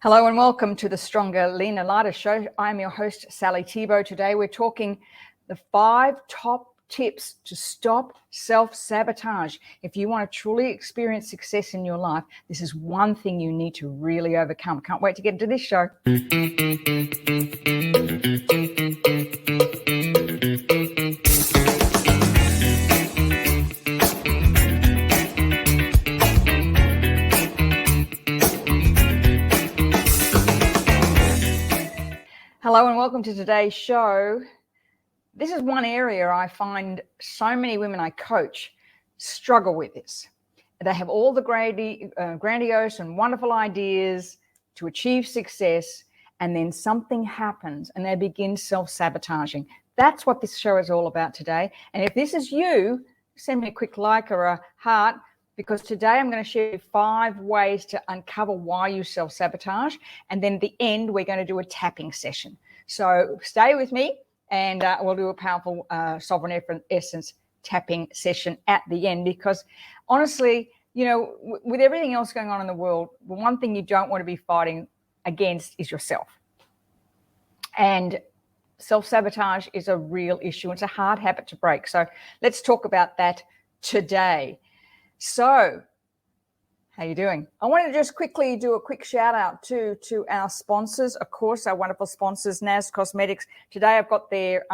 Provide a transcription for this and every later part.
Hello and welcome to the Stronger, Leaner, Lighter show. I'm your host, Sally Thibault. Today we're talking the 5 top tips to stop self-sabotage. If you want to truly experience success in your life, this is one thing you need to really overcome. Can't wait to get into this show. Hello and welcome to today's show. This is one area I find so many women I coach struggle with this. They have all the grandiose and wonderful ideas to achieve success, and then something happens and they begin self-sabotaging. That's what this show is all about today. And if this is you, send me a quick like or a heart, because today I'm going to share 5 ways to uncover why you self-sabotage. And then at the end, we're going to do a tapping session. So stay with me and we'll do a powerful Sovereign Essence tapping session at the end. Because honestly, you know, with everything else going on in the world, the one thing you don't want to be fighting against is yourself. And self-sabotage is a real issue. It's a hard habit to break. So let's talk about that today. So, how you doing? I wanted to just quickly do a quick shout out to our sponsors, of course, our wonderful sponsors, NAS Cosmetics. Today I've got their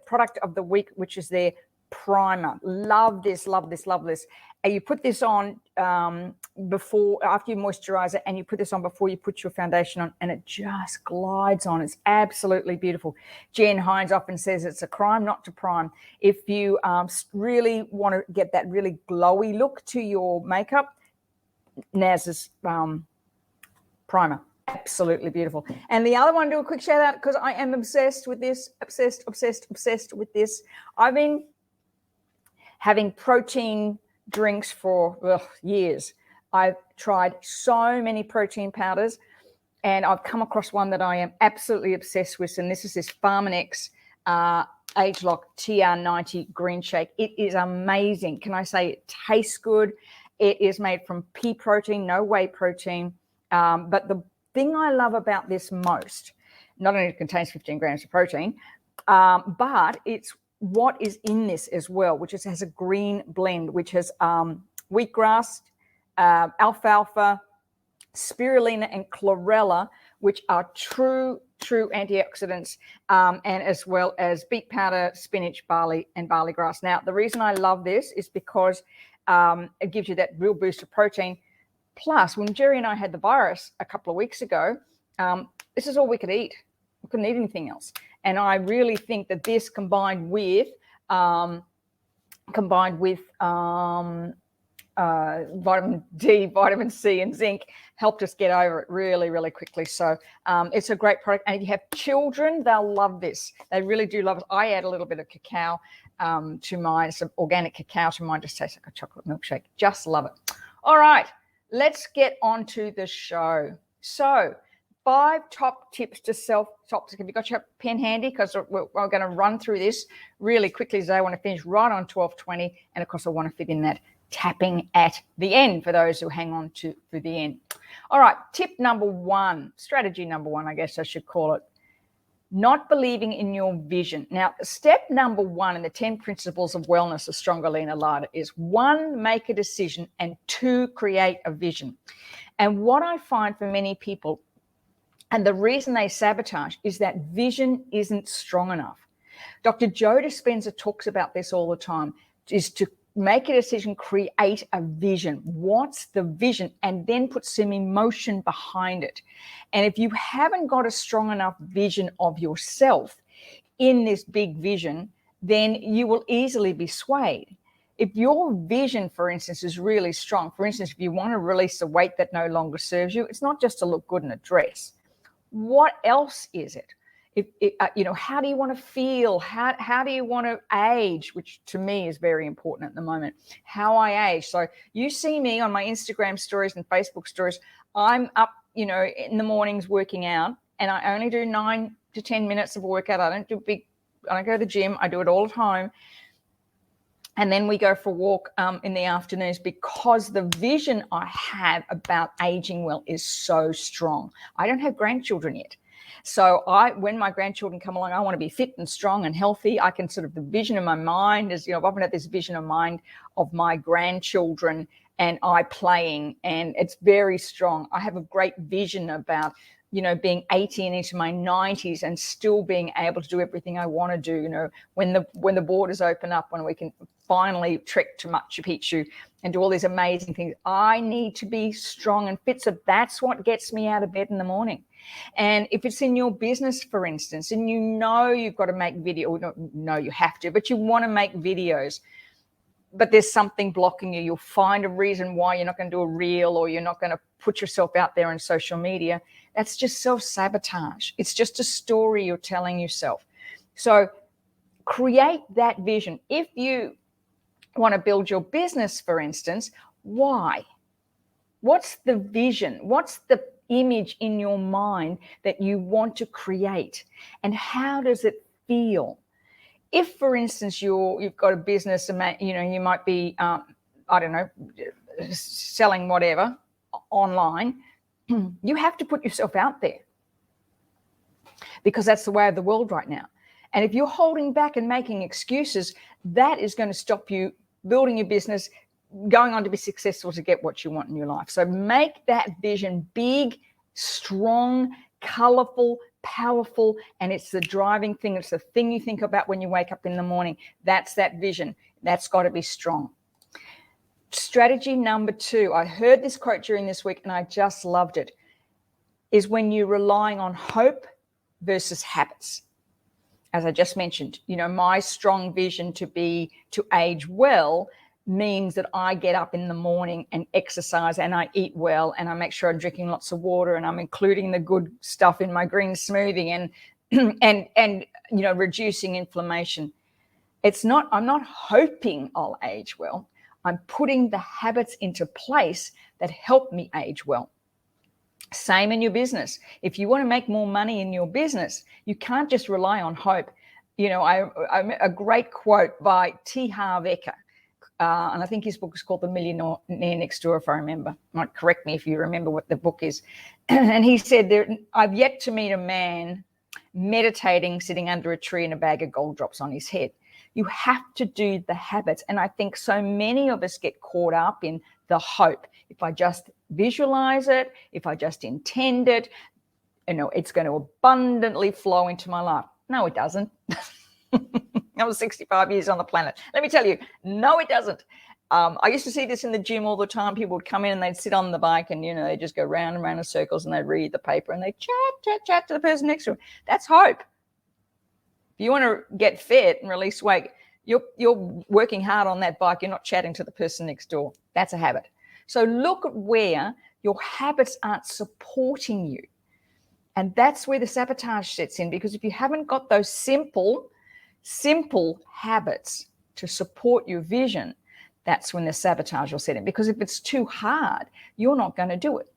product of the week, which is their primer. Love this, love this, love this. And you put this on after you moisturize it, and you put this on before you put your foundation on, and it just glides on. It's absolutely beautiful. Jen Hines often says it's a crime not to prime. If you really want to get that really glowy look to your makeup, NAS's primer, absolutely beautiful. And the other one, do a quick shout out because I am obsessed with this, obsessed with this. I've been having protein drinks for years. I've tried so many protein powders, and I've come across one that I am absolutely obsessed with, and this is this Farmanex Age Lock TR90 Green Shake. It is amazing. Can I say it tastes good? It is made from pea protein, no whey protein. But the thing I love about this most, not only it contains 15 grams of protein, but it's what is in this as well, which has a green blend, which has wheatgrass, alfalfa, spirulina, and chlorella, which are true antioxidants, and as well as beet powder, spinach, barley, and barley grass. Now, the reason I love this is because it gives you that real boost of protein. Plus, when Jerry and I had the virus a couple of weeks ago, this is all we could eat. We couldn't eat anything else. And I really think that this combined with vitamin D, vitamin C, and zinc helped us get over it really, really quickly. So it's a great product. And if you have children, they'll love this. They really do love it. I add a little bit of cacao to mine, some organic cacao to mine. Just tastes like a chocolate milkshake. Just love it. All right, let's get on to the show. So 5 top tips to self-toxic. Have you got your pen handy? Because we're going to run through this really quickly today. I want to finish right on 12:20. And of course, I want to fit in that tapping at the end for those who hang on to the end. All right, tip number 1, strategy number 1, I guess I should call it, not believing in your vision. Now, step number 1 in the 10 principles of wellness, a stronger, leaner, lighter, is 1, make a decision, and 2, create a vision. And what I find for many people, and the reason they sabotage, is that vision isn't strong enough. Dr. Joe Dispenza talks about this all the time, is to make a decision, create a vision. What's the vision? And then put some emotion behind it. And if you haven't got a strong enough vision of yourself in this big vision, then you will easily be swayed. If your vision, for instance, is really strong, for instance, if you want to release the weight that no longer serves you, it's not just to look good in a dress. What else is it? How do you want to feel? How do you want to age? Which to me is very important at the moment. How I age. So you see me on my Instagram stories and Facebook stories. I'm up, in the mornings working out, and I only do 9 to 10 minutes of a workout. I don't go to the gym. I do it all at home. And then we go for a walk in the afternoons, because the vision I have about aging well is so strong. I don't have grandchildren yet. So when my grandchildren come along, I want to be fit and strong and healthy. I can sort of, the vision in my mind is, I've often had this vision in mind of my grandchildren and I playing, and it's very strong. I have a great vision about, being 80 and into my 90s and still being able to do everything I want to do, when the borders open up, when we can finally trek to Machu Picchu and do all these amazing things. I need to be strong and fit. So that's what gets me out of bed in the morning. And if it's in your business, for instance, and you've got to make video, no, you have to, but you want to make videos, but there's something blocking you. You'll find a reason why you're not going to do a reel, or you're not going to put yourself out there on social media. That's just self-sabotage. It's just a story you're telling yourself. So create that vision. If you want to build your business, for instance, why? What's the vision? What's the image in your mind that you want to create? And how does it feel? If, for instance, you've got a business and you might be, selling whatever online, you have to put yourself out there, because that's the way of the world right now. And if you're holding back and making excuses, that is going to stop you building your business, going on to be successful, to get what you want in your life. So make that vision big, strong, colorful, powerful, and it's the driving thing. It's the thing you think about when you wake up in the morning. That's that vision. That's got to be strong. Strategy number 2, I heard this quote during this week and I just loved it, is when you're relying on hope versus habits. As I just mentioned, my strong vision to age well means that I get up in the morning and exercise, and I eat well, and I make sure I'm drinking lots of water, and I'm including the good stuff in my green smoothie, and reducing inflammation. I'm not hoping I'll age well. I'm putting the habits into place that help me age well. Same in your business. If you want to make more money in your business, you can't just rely on hope. A great quote by T. Harv Eker, and I think his book is called The Millionaire Next Door, if I remember. Might correct me if you remember what the book is. And he said, I've yet to meet a man meditating, sitting under a tree and a bag of gold drops on his head. You have to do the habits. And I think so many of us get caught up in the hope. If I just visualize it, if I just intend it, it's going to abundantly flow into my life. No, it doesn't. I was 65 years on the planet. Let me tell you, no, it doesn't. I used to see this in the gym all the time. People would come in and they'd sit on the bike and, they just go round and round in circles, and they'd read the paper and they'd chat to the person next to them. That's hope. If you want to get fit and release weight, you're working hard on that bike. You're not chatting to the person next door. That's a habit. So look at where your habits aren't supporting you. And that's where the sabotage sets in, because if you haven't got those simple habits to support your vision, that's when the sabotage will set in. Because if it's too hard, you're not going to do it.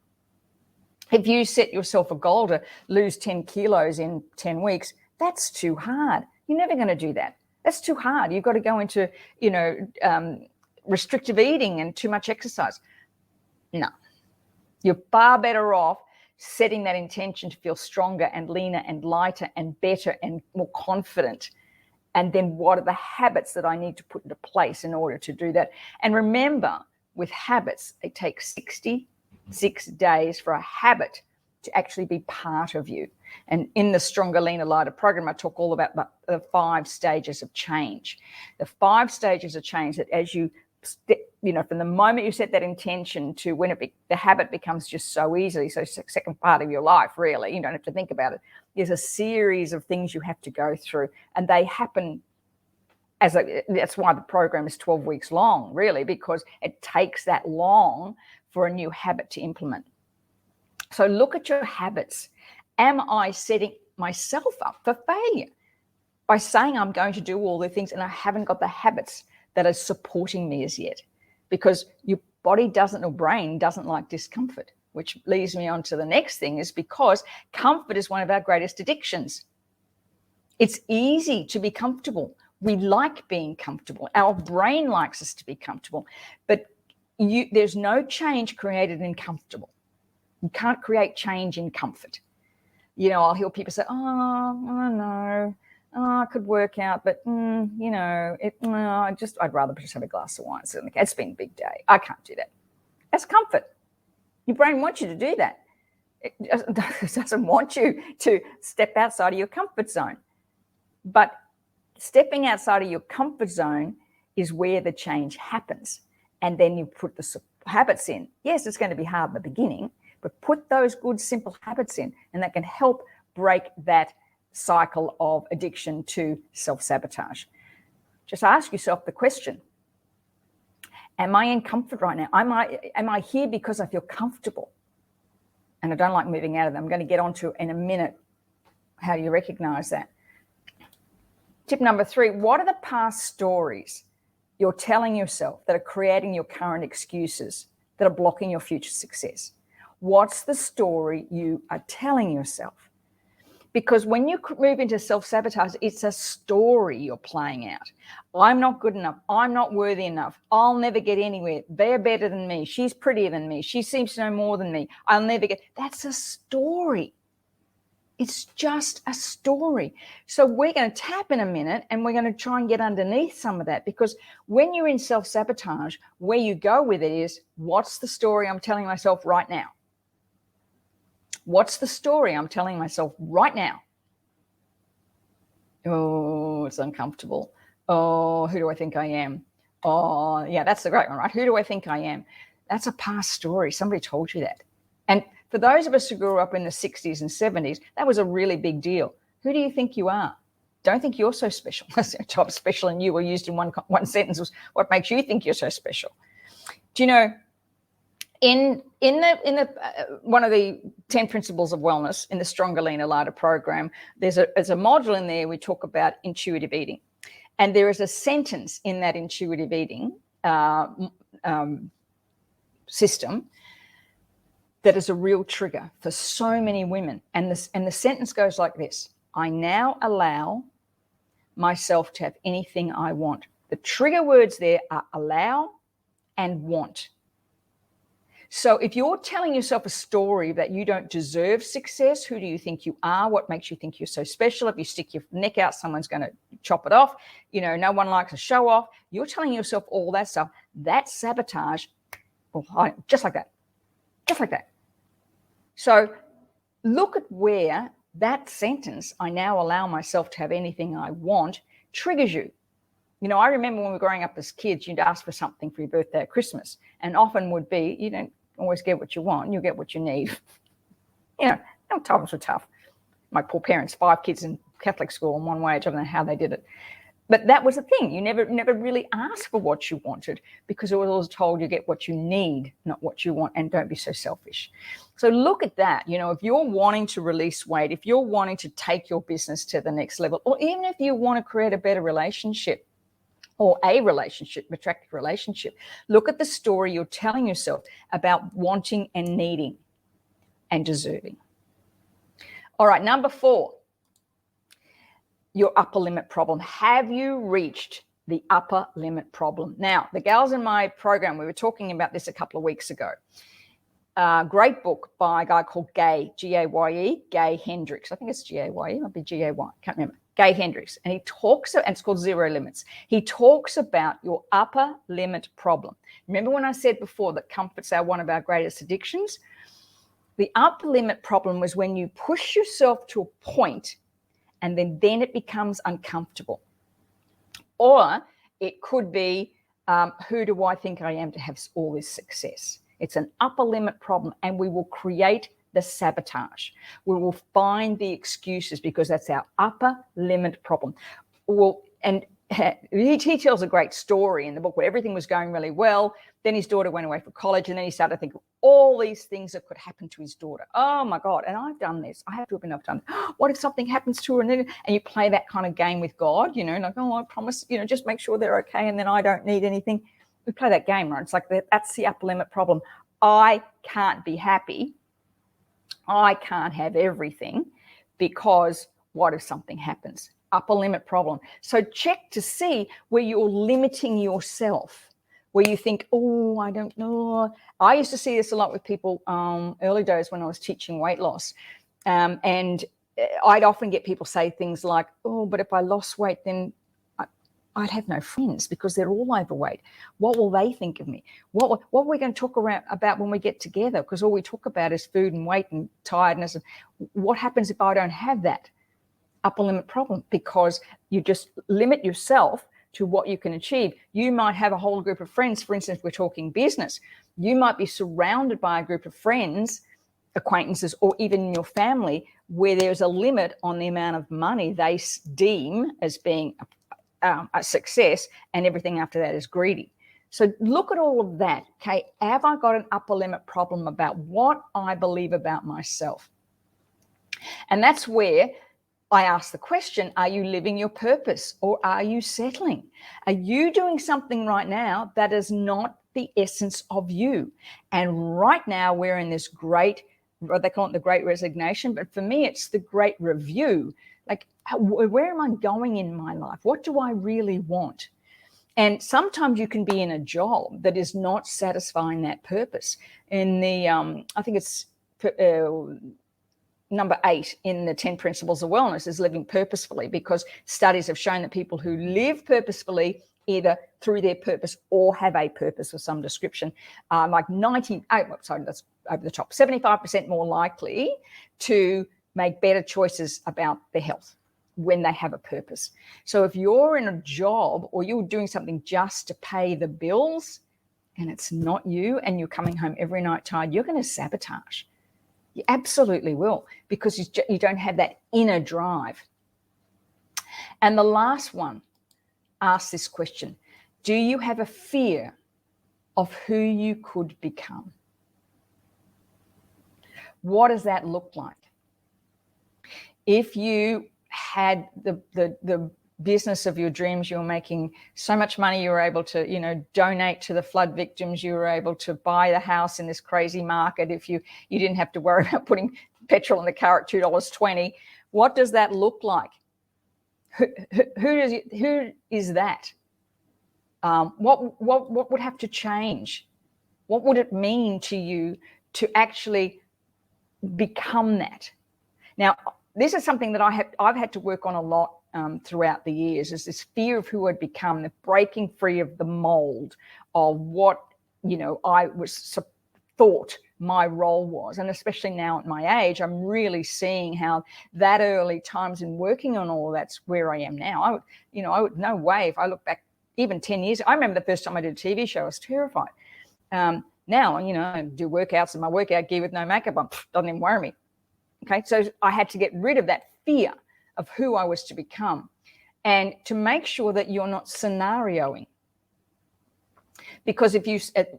If you set yourself a goal to lose 10 kilos in 10 weeks, that's too hard. You're never going to do that. That's too hard. You've got to go into, restrictive eating and too much exercise. No, you're far better off setting that intention to feel stronger and leaner and lighter and better and more confident. And then what are the habits that I need to put into place in order to do that? And remember, with habits, it takes 66 days for a habit to actually be part of you. And in the Stronger, Leaner, Lighter program, I talk all about the 5 stages of change. The 5 stages of change that as you, from the moment you set that intention to when the habit becomes just so easily, so second part of your life, really, you don't have to think about it. There's a series of things you have to go through, and they happen that's why the program is 12 weeks long, really, because it takes that long for a new habit to implement. So look at your habits. Am I setting myself up for failure by saying I'm going to do all the things and I haven't got the habits that are supporting me as yet? Because your body or brain doesn't like discomfort, which leads me on to the next thing, is because comfort is one of our greatest addictions. It's easy to be comfortable. We like being comfortable. Our brain likes us to be comfortable, but there's no change created in comfortable. You can't create change in comfort. You know, I'll hear people say, oh, I know. Oh, I could work out, but, you know, I'd rather just have a glass of wine. It's been a big day. I can't do that. That's comfort. Your brain wants you to do that. It doesn't want you to step outside of your comfort zone. But stepping outside of your comfort zone is where the change happens. And then you put the habits in. Yes, it's going to be hard in the beginning, but put those good, simple habits in, and that can help break that cycle of addiction to self-sabotage. Just ask yourself the question, am I in comfort right now? Am I here because I feel comfortable and I don't like moving out of them? I'm going to get onto in a minute how do you recognize that. Tip number 3, what are the past stories you're telling yourself that are creating your current excuses that are blocking your future success? What's the story you are telling yourself? Because when you move into self-sabotage, it's a story you're playing out. I'm not good enough. I'm not worthy enough. I'll never get anywhere. They're better than me. She's prettier than me. She seems to know more than me. I'll never get. That's a story. It's just a story. So we're going to tap in a minute and we're going to try and get underneath some of that, because when you're in self-sabotage, where you go with it is, what's the story I'm telling myself right now? What's the story I'm telling myself right now? Oh, it's uncomfortable. Oh, who do I think I am? Oh, yeah, that's the great one, right? Who do I think I am? That's a past story. Somebody told you that. And for those of us who grew up in the 60s and 70s, that was a really big deal. Who do you think you are? Don't think you're so special. Top special and you were used in one sentence was what makes you think you're so special. Do you know, in the one of the 10 principles of wellness in the Stronger, Leaner, Lighter program, there's a module in there we talk about intuitive eating, and there is a sentence in that intuitive eating system that is a real trigger for so many women, and the sentence goes like this: I now allow myself to have anything I want. The trigger words there are allow and want. So if you're telling yourself a story that you don't deserve success, who do you think you are? What makes you think you're so special? If you stick your neck out, someone's going to chop it off. You know, no one likes a show off. You're telling yourself all that stuff. That's sabotage. Just like that. Just like that. So look at where that sentence, I now allow myself to have anything I want, triggers you. You know, I remember when we were growing up as kids, you'd ask for something for your birthday or Christmas, and often would be, you don't always get what you want, you get what you need. You know, times were tough. My poor parents, 5 kids in Catholic school in one wage, I don't know how they did it. But that was the thing. You never really asked for what you wanted, because it was always told you get what you need, not what you want, and don't be so selfish. So look at that. You know, if you're wanting to release weight, if you're wanting to take your business to the next level, or even if you want to create a better relationship, or a relationship, attractive relationship, look at the story you're telling yourself about wanting and needing and deserving. All right, number 4, your upper limit problem. Have you reached the upper limit problem? Now, the gals in my program, we were talking about this a couple of weeks ago. Great book by a guy called Gay, G-A-Y-E, Gay Hendricks. I think it's G-A-Y-E, might be G-A-Y, can't remember. Gay Hendricks, and he talks, and it's called Zero Limits. He talks about your upper limit problem. Remember when I said before that comfort's one of our greatest addictions? The upper limit problem was when you push yourself to a point and then it becomes uncomfortable. Or it could be, who do I think I am to have all this success? It's an upper limit problem, and we will create the sabotage. We will find the excuses because that's our upper limit problem. Well, and he tells a great story in the book where everything was going really well. Then his daughter went away for college, and then he started to think of all these things that could happen to his daughter. Oh my God. And I've done this. I have to admit I've done it. What if something happens to her? And you play that kind of game with God, you know, like, oh, I promise, you know, just make sure they're okay. And then I don't need anything. We play that game, right? It's like that's the upper limit problem. I can't be happy. I can't have everything because what if something happens? upper limit problem. So check to see where you're limiting yourself, where you think, oh, I don't know. I used to see this a lot with people early days when I was teaching weight loss. And I'd often get people say things like, oh, but if I lost weight, then I'd have no friends because they're all overweight. What will they think of me? What are we going to talk about when we get together? Because all we talk about is food and weight and tiredness. And what happens if I don't have that upper limit problem? Because you just limit yourself to what you can achieve. You might have a whole group of friends. For instance, we're talking business. You might be surrounded by a group of friends, acquaintances, or even your family, where there's a limit on the amount of money they deem as being a success, and everything after that is greedy. So look at all of that. Okay, have I got an upper limit problem about what I believe about myself? And that's where I ask the question, are you living your purpose or are you settling? Are you doing something right now that is not the essence of you? And right now we're in this great, they call it the great resignation, but for me it's the great review. Like, where am I going in my life? What do I really want? And sometimes you can be in a job that is not satisfying that purpose. In the, I think it's number 8 in the 10 principles of wellness is living purposefully, because studies have shown that people who live purposefully, either through their purpose or have a purpose of some description, are like 75% more likely to make better choices about their health when they have a purpose. So if you're in a job or you're doing something just to pay the bills and it's not you, and you're coming home every night tired, you're going to sabotage. You absolutely will, because you don't have that inner drive. And the last one asks this question: do you have a fear of who you could become? What does that look like? If you had the business of your dreams, you were making so much money, you were able to, donate to the flood victims, you were able to buy the house in this crazy market, if you didn't have to worry about putting petrol in the car at $2.20, what does that look like? Who is that? What would have to change? What would it mean to you to actually become that? Now, this is something that I've had to work on a lot throughout the years, is this fear of who I'd become, the breaking free of the mold of what, I was thought my role was. And especially now at my age, I'm really seeing how that early times in working on all of that's where I am now. I would no way, if I look back even 10 years, I remember the first time I did a TV show, I was terrified. Now, I do workouts in my workout gear with no makeup on, doesn't even worry me. Okay, so I had to get rid of that fear of who I was to become, and to make sure that you're not scenarioing. Because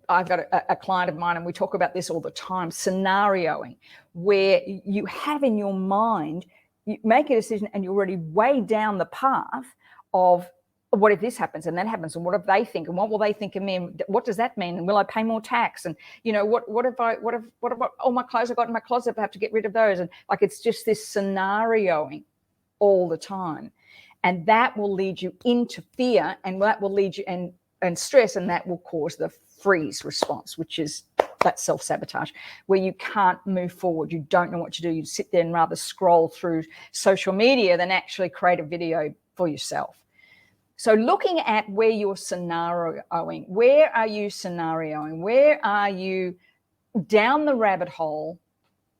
I've got a client of mine, and we talk about this all the time, scenarioing, where you have in your mind, you make a decision and you're already way down the path of, what if this happens and that happens, and what if they think, and what will they think of me, and what does that mean, and will I pay more tax, and what if all my clothes I got in my closet, I have to get rid of those, and like, it's just this scenarioing all the time, and that will lead you into fear, and that will lead you and stress, and that will cause the freeze response, which is that self-sabotage, where you can't move forward, you don't know what to do, you sit there and rather scroll through social media than actually create a video for yourself. So looking at where you're scenarioing, where are you scenarioing? Where are you down the rabbit hole,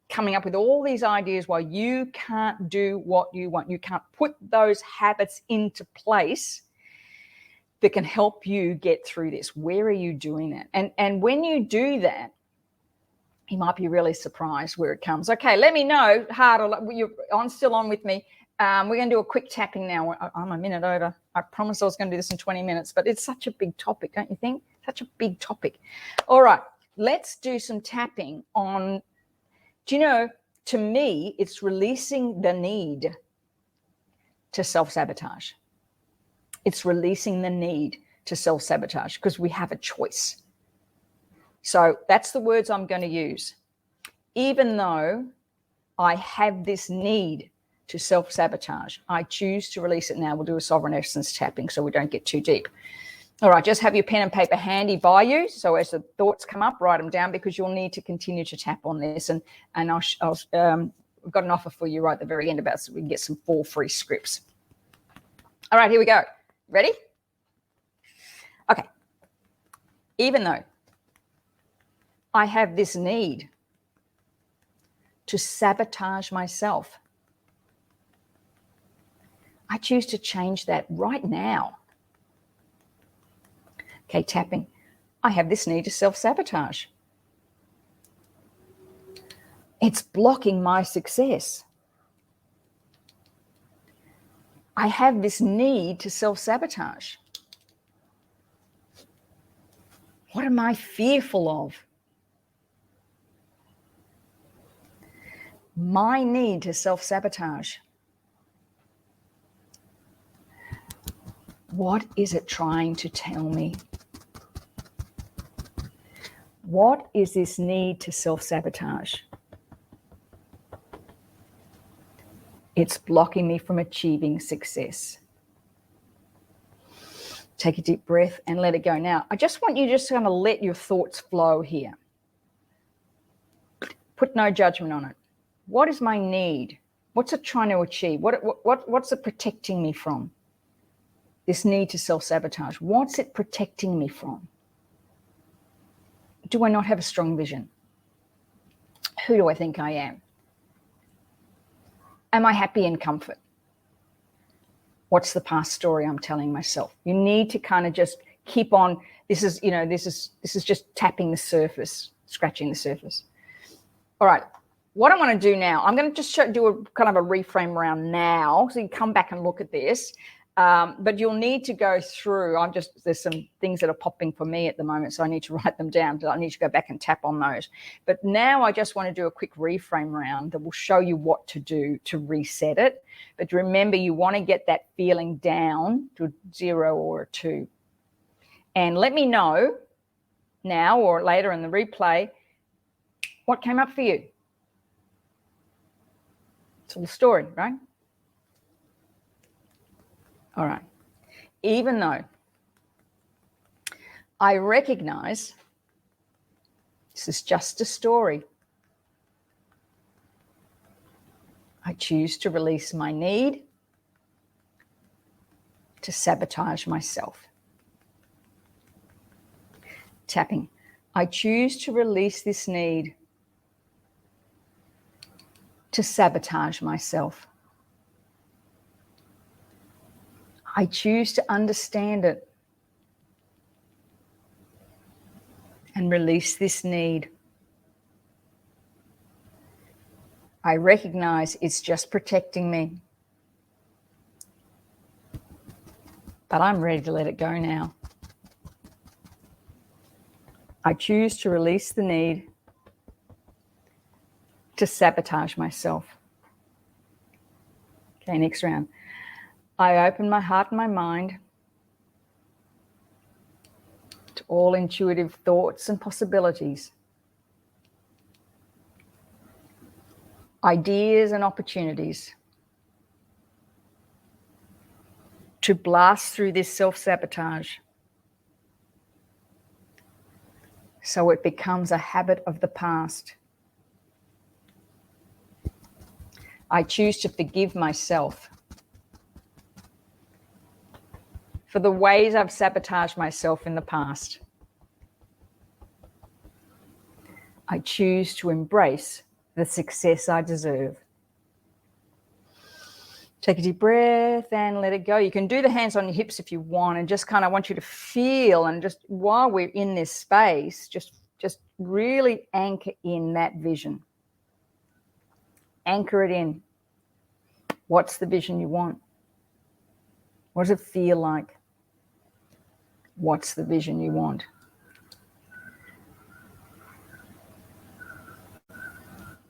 coming up with all these ideas why you can't do what you want? You can't put those habits into place that can help you get through this. Where are you doing that? And when you do that, you might be really surprised where it comes. Okay, let me know, you're still on with me. We're going to do a quick tapping now. I'm a minute over. I promised I was going to do this in 20 minutes, but it's such a big topic, don't you think? Such a big topic. All right, let's do some tapping on, to me, it's releasing the need to self-sabotage. It's releasing the need to self-sabotage, because we have a choice. So that's the words I'm going to use. Even though I have this need to self-sabotage. I choose to release it now. We'll do a sovereign essence tapping so we don't get too deep. All right, just have your pen and paper handy by you. So as the thoughts come up, write them down, because you'll need to continue to tap on this. And I've got an offer for you right at the very end about so we can get some 4 free scripts. All right, here we go. Ready? Okay. Even though I have this need to sabotage myself, I choose to change that right now. Okay, tapping. I have this need to self-sabotage. It's blocking my success. I have this need to self-sabotage. What am I fearful of? My need to self-sabotage. What is it trying to tell me? What is this need to self-sabotage? It's blocking me from achieving success. Take a deep breath and let it go. Now, I just want you just to let your thoughts flow here. Put no judgment on it. What is my need? What's it trying to achieve? What's it protecting me from? This need to self-sabotage. What's it protecting me from? Do I not have a strong vision? Who do I think I am? Am I happy in comfort? What's the past story I'm telling myself? You need to kind of just keep on. This is just tapping the surface, scratching the surface. All right. What I want to do now, I'm going to just do a kind of a reframe around now, so you come back and look at this. But you'll need to go through. There's some things that are popping for me at the moment, so I need to write them down. I need to go back and tap on those. But now I just want to do a quick reframe round that will show you what to do to reset it. But remember, you want to get that feeling down to 0 or a 2. And let me know now or later in the replay what came up for you. It's all the story, right? All right. Even though I recognize this is just a story, I choose to release my need to sabotage myself. Tapping. I choose to release this need to sabotage myself. I choose to understand it and release this need. I recognize it's just protecting me, but I'm ready to let it go now. I choose to release the need to sabotage myself. Okay, next round. I open my heart and my mind to all intuitive thoughts and possibilities, ideas and opportunities to blast through this self-sabotage so it becomes a habit of the past. I choose to forgive myself for the ways I've sabotaged myself in the past. I choose to embrace the success I deserve. Take a deep breath and let it go. You can do the hands on your hips if you want, and just kind of want you to feel, and just while we're in this space, just really anchor in that vision. Anchor it in. What's the vision you want? What does it feel like? What's the vision you want?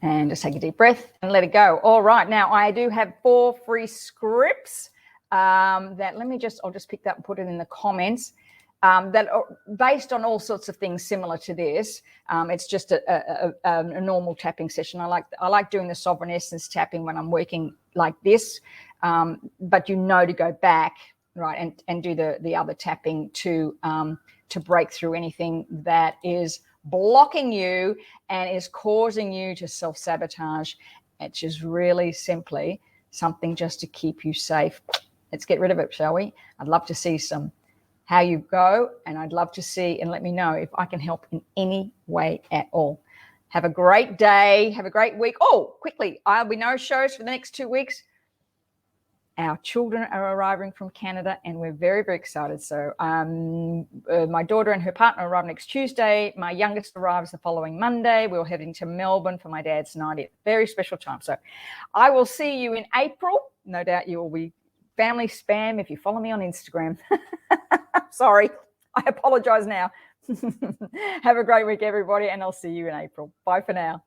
And just take a deep breath and let it go. All right, now I do have 4 free scripts that I'll just pick that and put it in the comments. that are based on all sorts of things similar to this. It's just a normal tapping session. I like doing the sovereign essence tapping when I'm working like this, but to go back, right, and do the other tapping to break through anything that is blocking you and is causing you to self-sabotage. It's just really simply something just to keep you safe. Let's get rid of it, shall we? I'd love to see how you go, and I'd love to see and let me know if I can help in any way at all. Have a great day. Have a great week. Oh, quickly, I'll be no shows for the next 2 weeks. Our children are arriving from Canada, and we're very, very excited. So my daughter and her partner arrive next Tuesday. My youngest arrives the following Monday. We're heading to Melbourne for my dad's 90th. Very special time. So I will see you in April. No doubt you will be family spam if you follow me on Instagram. Sorry, I apologize now. Have a great week, everybody, and I'll see you in April. Bye for now.